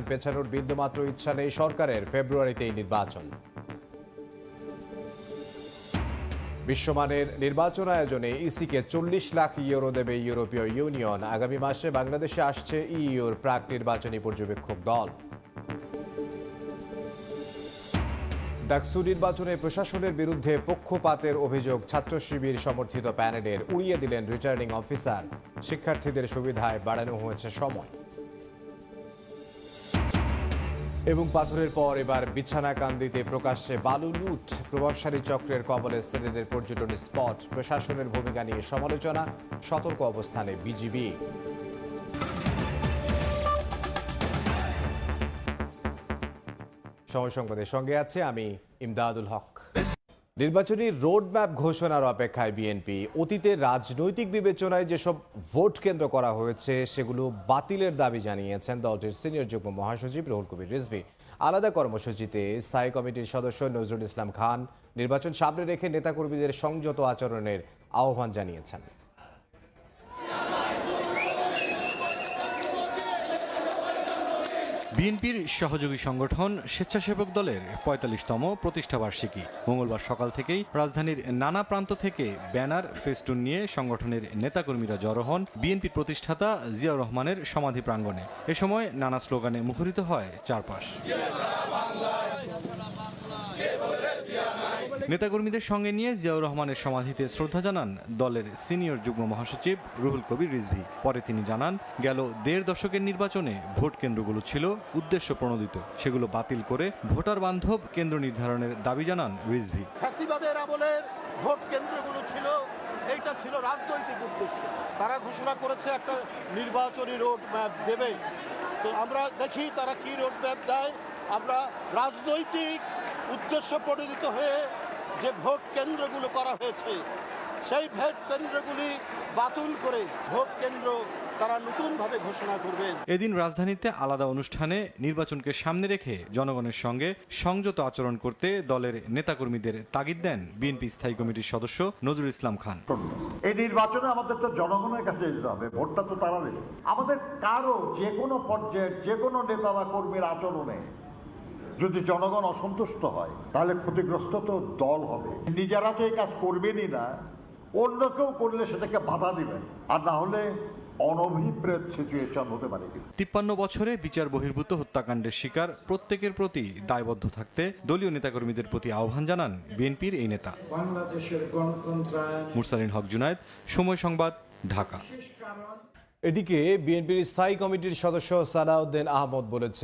পেছানোর বিন্দুমাত্র ইচ্ছা নেই সরকারের, ফেব্রুয়ারিতেই নির্বাচন। বিশ্বমানের নির্বাচন আয়োজনে ইসিকে 40 লাখ ইউরো দেবে ইউরোপীয় ইউনিয়ন। আগামী মাসে বাংলাদেশে আসছে ইইউর প্রাক নির্বাচনী পর্যবেক্ষক দল। ডাকসু নির্বাচনে প্রশাসনের বিরুদ্ধে পক্ষপাতের অভিযোগ ছাত্র শিবির সমর্থিত প্যানেলের, উড়িয়ে দিলেন রিটার্নিং অফিসার। শিক্ষার্থীদের সুবিধায় বাড়ানো হয়েছে সময়। এবং পাথরের পর এবার বিছানাকান্দিতে প্রকাশ্যে বালু লুট, প্রভাবশালী চক্রের কবলে সিলেটের পর্যটন স্পট। প্রশাসনের ভূমিকা নিয়ে সমালোচনা, সতর্ক অবস্থানে বিজিবি। সময় সংবাদের সঙ্গে আছে আমি ইমদাদুল হক। নির্বাচনী রোডম্যাপ ঘোষণার অপেক্ষায় বিএনপি। অতীতে রাজনৈতিক বিবেচনায় যেসব ভোট কেন্দ্র করা হয়েছে সেগুলো বাতিলের দাবি জানিয়েছেন দলটির সিনিয়র যুগ্ম মহাসচিব রুহুল কবির রিজভী। আলাদা কর্মসূচিতে স্থায়ী কমিটির সদস্য নজরুল ইসলাম খান নির্বাচন সামনে রেখে নেতাকর্মীদের সংযত আচরণের আহ্বান জানিয়েছেন। বিএনপির সহযোগী সংগঠন স্বেচ্ছাসেবক দলের ৪৫তম প্রতিষ্ঠাবার্ষিকী। মঙ্গলবার সকাল থেকেই রাজধানীর নানা প্রান্ত থেকে ব্যানার, ফেস্টুন নিয়ে সংগঠনের নেতাকর্মীরা জড়ো হন বিএনপির প্রতিষ্ঠাতা জিয়াউর রহমানের সমাধি প্রাঙ্গণে। এ সময় নানা স্লোগানে মুখরিত হয় চারপাশ। নেতাকর্মীদের সঙ্গে নিয়ে জিয়াউর রহমানের সমাধিতে শ্রদ্ধা জানান দলের সিনিয়র যুগ্ম মহাসচিব রুহুল কবির রিজভী। পরে তিনি জানান, গেল ১.৫ দশকের নির্বাচনে ভোট কেন্দ্রগুলো ছিল উদ্দেশ্য প্রণোদিত, সেগুলো বাতিল করে ভোটার বান্ধব কেন্দ্র নির্ধারণের দাবি জানান রিজভী। ফ্যাসিবাদের আমলের ভোট কেন্দ্রগুলো ছিল, এইটা ছিল রাজনৈতিক উদ্দেশ্য। তারা ঘোষণা করেছে একটা নির্বাচনী রোড ম্যাপ দেবে, তো আমরা দেখি তারা কি রোড ম্যাপ দেয়। আমরা রাজনৈতিক উদ্দেশ্য প্রণোদিত হয়ে যে ভোট কেন্দ্রগুলো করা হয়েছে সেই ভোট কেন্দ্রগুলি বাতিল করে ভোট কেন্দ্র তারা নতুনভাবে ঘোষণা করবেন। এদিন রাজধানীতে আলাদা অনুষ্ঠানে নির্বাচনকে সামনে রেখে জনগণের সঙ্গে সংযত আচরণ করতে দলের নেতাকর্মীদের তাগিদ দেন বিএনপি স্থায়ী কমিটির সদস্য নজরুল ইসলাম খান। এই নির্বাচনে আমাদের তো জনগণের কাছে যেতে হবে, ভোটটা তো তারা দেবে। আমাদের কারো যে কোনো পর্যায়ের যে কোনো নেতা বা কর্মীর আচরণে যদি জনগণ অসন্তুষ্ট হয় তাহলে ক্ষতিগ্রস্ত তো দল হবে। নিজেরা তো এই কাজ করবেনই না, অন্য কেউ করলে সেটাকে বাধা দিবেন, আর না হলে অনভিপ্রেত সিচুয়েশন হতে পারে। ৫৩ বছরে বিচার বহির্ভূত হত্যাকাণ্ডের শিকার প্রত্যেকের প্রতি দায়বদ্ধ থাকতে দলীয় নেতাকর্মীদের প্রতি আহ্বান জানান বিএনপির এই নেতা। বাংলাদেশের গণতন্ত্র। মুরসালিন হক জুনায়েদ, সময় সংবাদ, ঢাকা। এদিকে বিএনপির স্থায়ী কমিটির সদস্য সালাউদ্দিন আহমদ বলেছেন,